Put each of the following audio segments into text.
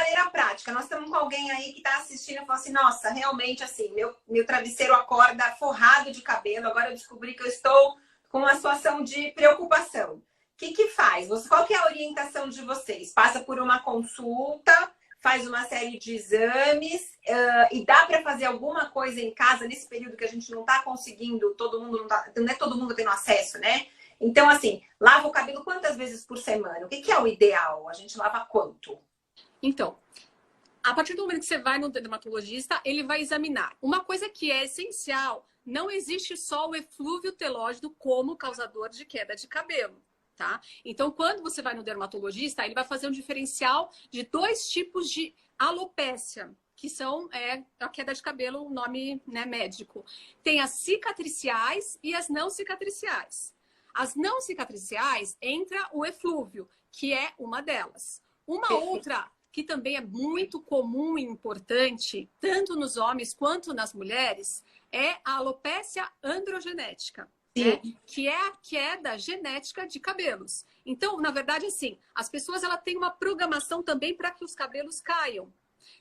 maneira prática. Nós estamos com alguém aí que está assistindo e fala assim, nossa, realmente assim, meu travesseiro acorda forrado de cabelo, agora eu descobri que eu estou com uma situação de preocupação. O que faz? Qual que é a orientação de vocês? Passa por uma consulta, faz uma série de exames e dá para fazer alguma coisa em casa nesse período que a gente não está conseguindo, não é todo mundo tendo acesso, né? Então, assim, lava o cabelo quantas vezes por semana? O que é o ideal? A gente lava quanto? Então, a partir do momento que você vai no dermatologista, ele vai examinar. Uma coisa que é essencial, não existe só o eflúvio telógeno como causador de queda de cabelo, tá? Então, quando você vai no dermatologista, ele vai fazer um diferencial de 2 tipos de alopécia, que são a queda de cabelo, o nome, né, médico. Tem as cicatriciais e as não cicatriciais. As não cicatriciais entra o eflúvio, que é uma delas. Uma outra que também é muito comum e importante, tanto nos homens quanto nas mulheres, é a alopécia androgenética, né? Que é a queda genética de cabelos. Então, na verdade, assim, as pessoas têm uma programação também para que os cabelos caiam.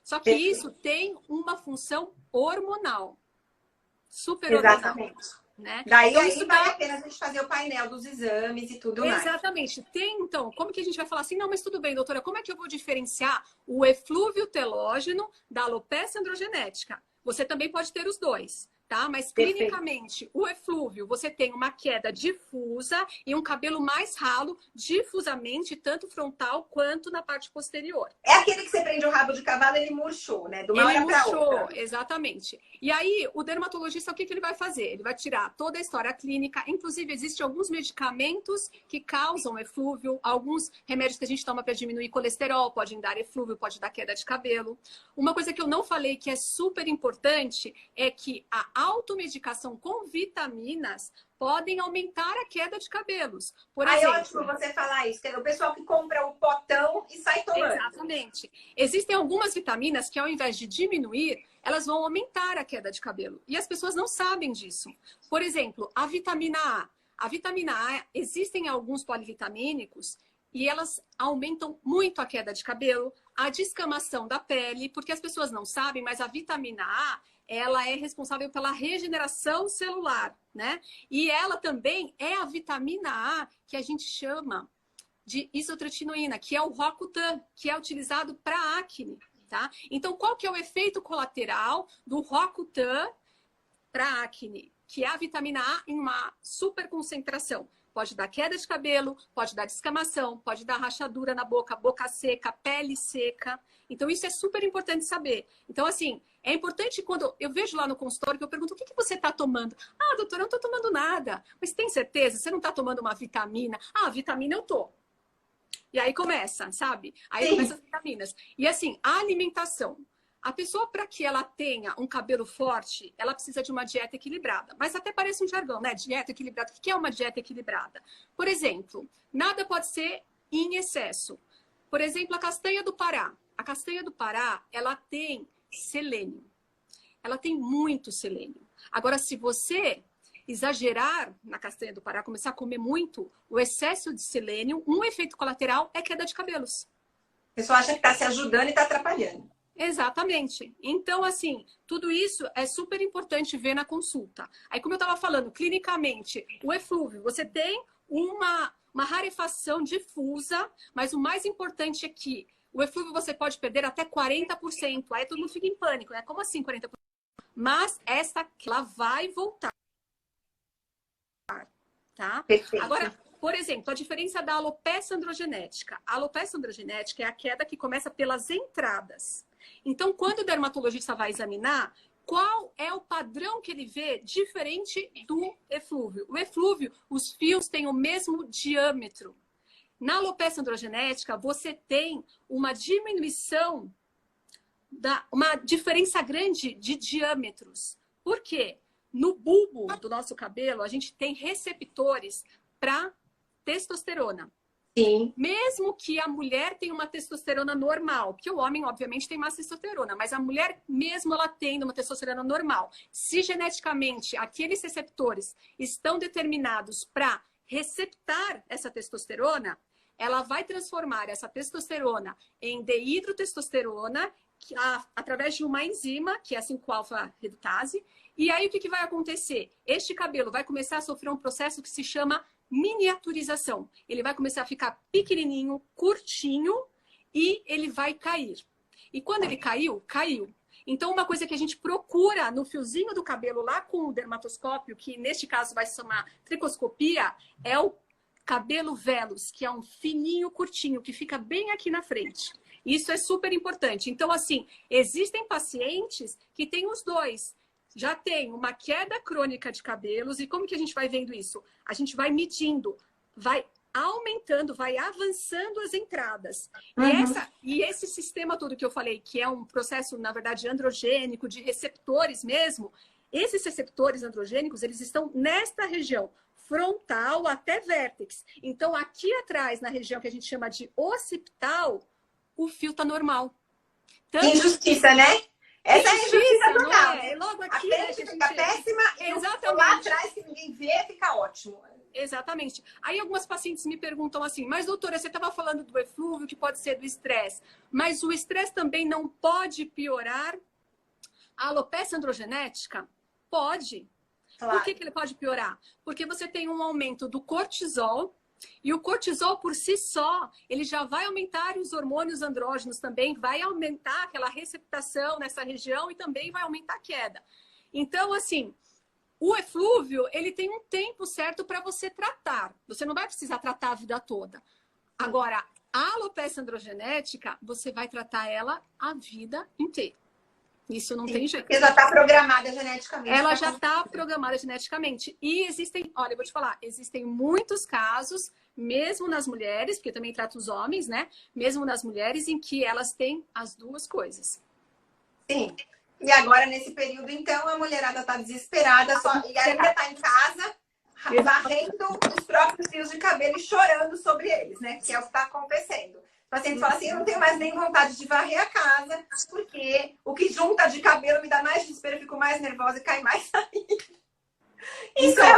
Só que isso tem uma função hormonal. Super hormonal. Exatamente. Né? Daí então, aí vale a pena a gente fazer o painel dos exames e tudo mais. Exatamente. Então, como que a gente vai falar assim? Não, mas tudo bem, doutora, como é que eu vou diferenciar o eflúvio telógeno da alopécia androgenética? Você também pode ter os dois, tá? Mas clinicamente, o eflúvio, você tem uma queda difusa e um cabelo mais ralo, difusamente, tanto frontal quanto na parte posterior. É aquele que você prende o rabo de cavalo, ele murchou, né? De uma hora para outra. Exatamente. E aí, o dermatologista, o que ele vai fazer? Ele vai tirar toda a história clínica. Inclusive, existem alguns medicamentos que causam eflúvio, alguns remédios que a gente toma para diminuir colesterol, podem dar eflúvio, pode dar queda de cabelo. Uma coisa que eu não falei, que é super importante, é que a automedicação com vitaminas podem aumentar a queda de cabelos. Por exemplo, é ótimo você falar isso, que é o pessoal que compra o potão e sai tomando. Exatamente. Existem algumas vitaminas que, ao invés de diminuir, elas vão aumentar a queda de cabelo. E as pessoas não sabem disso. Por exemplo, a vitamina A. A vitamina A, existem alguns polivitamínicos e elas aumentam muito a queda de cabelo, a descamação da pele, porque as pessoas não sabem, mas a vitamina A, ela é responsável pela regeneração celular, né? E ela também é a vitamina A que a gente chama de isotretinoína, que é o Roacutan, que é utilizado para acne, tá? Então, qual que é o efeito colateral do Roacutan para acne? Que é a vitamina A em uma super concentração. Pode dar queda de cabelo, pode dar descamação, pode dar rachadura na boca, boca seca, pele seca. Então, isso é super importante saber. Então, assim, é importante quando eu vejo lá no consultório que eu pergunto, o que você está tomando? Ah, doutora, eu não estou tomando nada. Mas tem certeza? Você não está tomando uma vitamina? Ah, vitamina eu tô. E aí começa, sabe? Aí começam as vitaminas. E assim, a alimentação. A pessoa, para que ela tenha um cabelo forte, ela precisa de uma dieta equilibrada. Mas até parece um jargão, né? Dieta equilibrada. O que é uma dieta equilibrada? Por exemplo, nada pode ser em excesso. Por exemplo, a castanha do Pará. A castanha do Pará, ela tem selênio. Ela tem muito selênio. Agora, se você exagerar na castanha do Pará, começar a comer muito, o excesso de selênio, um efeito colateral é queda de cabelos. A pessoa acha que está se ajudando e está atrapalhando. Exatamente. Então, assim, tudo isso é super importante ver na consulta. Aí, como eu estava falando, clinicamente, o eflúvio, você tem uma rarefação difusa, mas o mais importante é que o eflúvio você pode perder até 40%. Aí todo mundo fica em pânico, né? Como assim 40%? Mas ela vai voltar. Tá? Perfeito. Agora, por exemplo, a diferença da alopécia androgenética. A alopécia androgenética é a queda que começa pelas entradas. Então, quando o dermatologista vai examinar, qual é o padrão que ele vê diferente do eflúvio? O eflúvio, os fios têm o mesmo diâmetro. Na alopécia androgenética, você tem uma diminuição, uma diferença grande de diâmetros. Por quê? No bulbo do nosso cabelo, a gente tem receptores para testosterona. Sim. Mesmo que a mulher tenha uma testosterona normal, porque o homem, obviamente, tem mais testosterona, mas a mulher, mesmo ela tendo uma testosterona normal, se geneticamente aqueles receptores estão determinados para receptar essa testosterona, ela vai transformar essa testosterona em dehidrotestosterona através de uma enzima, que é a 5-alfa-redutase. E aí, o que vai acontecer? Este cabelo vai começar a sofrer um processo que se chama miniaturização. Ele vai começar a ficar pequenininho, curtinho, e ele vai cair. E quando ele caiu, caiu. Então, uma coisa que a gente procura no fiozinho do cabelo lá com o dermatoscópio, que neste caso vai se chamar tricoscopia, é o cabelo velos, que é um fininho, curtinho, que fica bem aqui na frente. Isso é super importante. Então, assim, existem pacientes que têm os dois. Já tem uma queda crônica de cabelos. E como que a gente vai vendo isso? A gente vai medindo, vai aumentando, vai avançando as entradas. E esse sistema todo que eu falei, que é um processo, na verdade, androgênico, de receptores mesmo, esses receptores androgênicos, eles estão nesta região, frontal até vértex. Então, aqui atrás, na região que a gente chama de occipital, o fio está normal. Tanto... Injustiça, né? Essa é a injustiça total. É? Logo aqui, a frente fica péssima e lá atrás, que ninguém vê, fica ótimo. Exatamente. Aí algumas pacientes me perguntam assim, mas doutora, você estava falando do eflúvio, que pode ser do estresse, mas o estresse também não pode piorar a alopecia androgenética? Pode. Claro. Por que ele pode piorar? Porque você tem um aumento do cortisol, e o cortisol por si só, ele já vai aumentar os hormônios andrógenos também, vai aumentar aquela receptação nessa região e também vai aumentar a queda. Então, assim, o eflúvio, ele tem um tempo certo para você tratar. Você não vai precisar tratar a vida toda. Agora, a alopecia androgenética, você vai tratar ela a vida inteira. Isso não tem jeito. Porque já está programada geneticamente. Ela já está programada geneticamente. E existem, olha, eu vou te falar, existem muitos casos, mesmo nas mulheres, porque eu também trato os homens, né? Mesmo nas mulheres, em que elas têm as duas coisas. Sim. E agora, nesse período, então, a mulherada está desesperada e ainda está em casa, varrendo os próprios fios de cabelo e chorando sobre eles, né? Que é o que está acontecendo. O paciente fala assim, eu não tenho mais nem vontade de varrer a casa, porque o que junta de cabelo me dá mais desespero, eu fico mais nervosa e cai mais aí. Isso é